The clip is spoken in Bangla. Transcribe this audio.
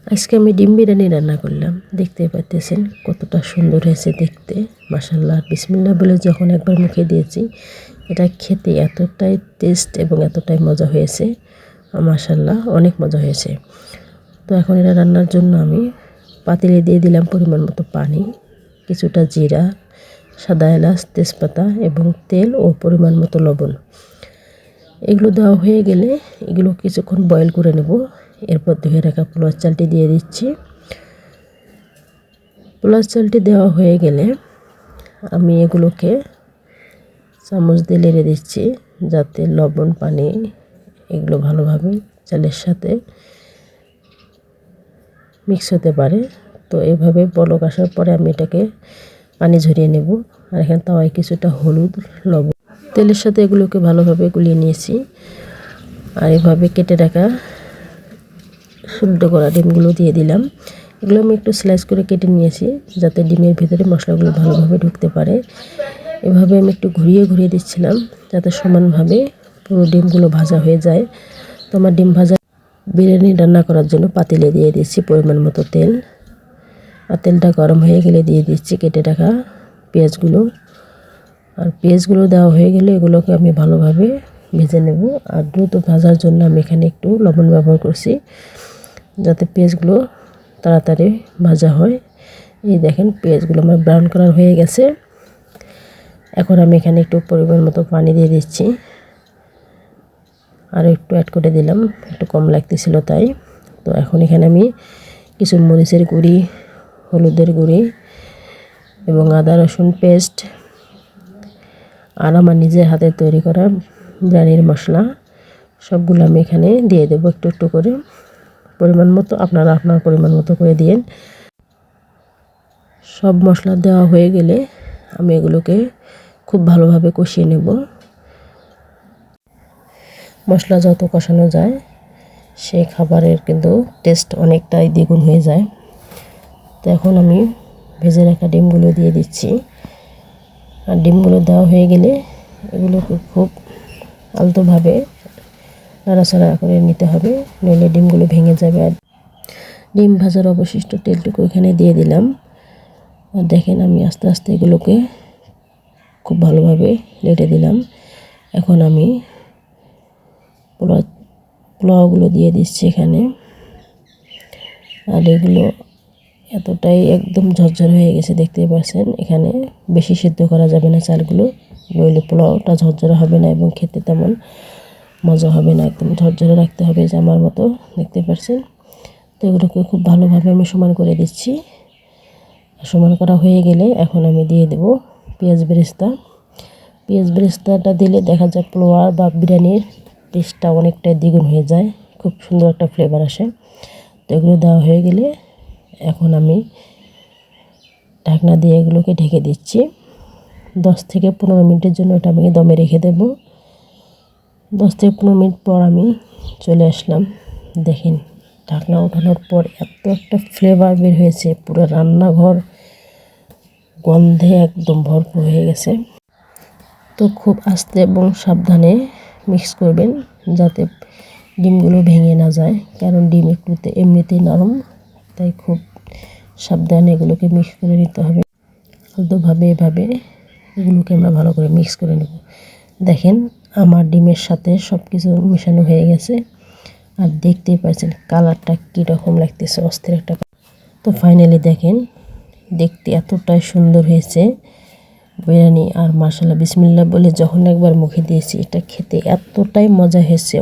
আজকে আমি ডিম বিরিয়ানি রান্না করলাম। দেখতেই পাচ্ছেন কতটা সুন্দর হয়েছে দেখতে, মাশাআল্লাহ। বিসমিল্লাহ বলে যখন একবার মুখে দিয়েছি, এটা খেতে এতটাই টেস্ট এবং এতটাই মজা হয়েছে, মাশাআল্লাহ, অনেক মজা হয়েছে। তো এখন এটা রান্নার জন্য আমি পাতিলে দিয়ে দিলাম পরিমাণ মতো পানি, কিছুটা জিরা, সাদা এলাচ, তেজপাতা এবং তেল ও পরিমাণ মতো লবণ। এগুলো দেওয়া হয়ে গেলে এগুলো কিছুক্ষণ বয়েল করে নেব। এরপর ধুয়ে রাখা পোলাও চালটি দিয়ে দিচ্ছি। পোলাও চালটি দেওয়া হয়ে গেলে আমি এগুলোকে চামচ দিয়ে নেড়ে দিচ্ছি, যাতে লবণ পানি এগুলো ভালোভাবে চালের সাথে মিক্স হতে পারে। তো এভাবে বলক আসার পরে আমি এটাকে পানি ঝরিয়ে নেব। আর এখানে তাওয়ায় কিছুটা হলুদ, লবণ, তেলের সাথে এগুলোকে ভালোভাবে গুলিয়ে নিয়েছি। আর এভাবে কেটে রাখা সিদ্ধ করা ডিমগুলো দিয়ে দিলাম। এগুলো আমি একটু স্লাইস করে কেটে নিয়েছি, যাতে ডিমের ভিতরে মশলাগুলো ভালোভাবে ঢুকতে পারে। এভাবে আমি একটু ঘুরিয়ে ঘুরিয়ে দিচ্ছিলাম, যাতে সমানভাবে পুরো ডিমগুলো ভাজা হয়ে যায়। তো আমার ডিম ভাজা বিরিয়ানি রান্না করার জন্য পাতিলে দিয়ে দিচ্ছি পরিমাণ মতো তেল। আর তেলটা গরম হয়ে গেলে দিয়ে দিচ্ছি কেটে রাখা পেঁয়াজগুলো। আর পেঁয়াজগুলো দেওয়া হয়ে গেলে এগুলোকে আমি ভালোভাবে ভেজে নেব। আর দ্রুত ভাজার জন্য আমি এখানে একটু লবণ ব্যবহার করছি, যাতে পেঁয়াজগুলো তাড়াতাড়ি ভাজা হয়। এই দেখেন পেঁয়াজগুলো আমার ব্রাউন কালার হয়ে গেছে। এখন আমি এখানে একটু পরিমাণ মতো পানি দিয়ে দিচ্ছি। আর একটু অ্যাড করে দিলাম, একটু কম লাগতেছিল তাই। তো এখন এখানে আমি কিছু মরিচের গুঁড়ি, হলুদের গুঁড়ি এবং আদা রসুন পেস্ট আর আমার নিজের হাতে তৈরি করা বিরিয়ানির মশলা সবগুলো আমি এখানে দিয়ে দেবো একটু একটু করে, পরিমাণ মতো। আপনারা আপনার পরিমাণ মতো করে দিন। সব মশলা দেওয়া হয়ে গেলে আমি এগুলোকে খুব ভালোভাবে কষিয়ে নেব। মশলা যত কষানো যায় সেই খাবারের কিন্তু টেস্ট অনেকটাই দ্বিগুণ হয়ে যায়। তো এখন আমি ভেজে রাখা ডিমগুলো দিয়ে দিচ্ছি। আর ডিমগুলো দেওয়া হয়ে গেলে এগুলোকে খুব আলতোভাবে নাড়াচাড়া করে নিতে হবে, নইলে ডিমগুলো ভেঙে যাবে। আর ডিম ভাজার অবশিষ্ট তেলটুকু এখানে দিয়ে দিলাম। আর দেখেন আমি আস্তে আস্তে এগুলোকে খুব ভালোভাবে নেড়ে দিলাম। এখন আমি পোলাওগুলো দিয়ে দিচ্ছি এখানে। আর এগুলো এতটাই একদম ঝরঝরে হয়ে গেছে, দেখতেই পাচ্ছেন। এখানে বেশি সিদ্ধ করা যাবে না চালগুলো, নইলে পোলাওটা ঝরঝরে হবে না এবং খেতে তেমন মজা হবে না। একদম ঝরঝরে রাখতে হবে, যে আমার মতো, দেখতে পাচ্ছেন। তো এগুলোকে খুব ভালোভাবে আমি সমান করে দিচ্ছি। সমান করা হয়ে গেলে এখন আমি দিয়ে দেব পেঁয়াজ বেরেস্তা। পেঁয়াজ বেরেস্তাটা দিলে দেখা যায় পোলাও বা বিরিয়ানির টেস্টটা অনেকটাই দ্বিগুণ হয়ে যায়, খুব সুন্দর একটা ফ্লেভার আসে। তো এগুলো দেওয়া হয়ে গেলে এখন আমি ঢাকনা দিয়ে এগুলোকে ঢেকে দিচ্ছি। 10 থেকে 15 মিনিটের জন্য এটা আমি দমে রেখে দেব। 10 থেকে 15 মিনিট পর আমি চলে আসলাম। দেখেন ঢাকনা ওঠানোর পর এত একটা ফ্লেভার বের হয়েছে, পুরো রান্নাঘর গন্ধে একদম ভরপুর হয়ে গেছে। তো খুব আস্তে এবং সাবধানে মিক্স করবেন, যাতে ডিমগুলো ভেঙে না যায়, কারণ ডিম একটুতে এমনিতেই নরম। তাই খুব সাবধানে এগুলোকে মিক্স করে নিতে হবে। আলতোভাবে এভাবে এগুলোকে আমরা ভালো করে মিক্স করে নেব। দেখেন আমার ডিমের সাথে সব কিছু মেশানো হয়ে গেছে। আর দেখতেই পাচ্ছেন কালারটা কীরকম লাগতেছে, অস্থির একটা। তো ফাইনালি দেখেন দেখতে এতটাই সুন্দর হয়েছে বিরিয়ানি। আর মাশাআল্লাহ বিসমিল্লাহ বলে যখন একবার মুখে দিয়েছি, এটা খেতে এতটাই মজা হয়েছে।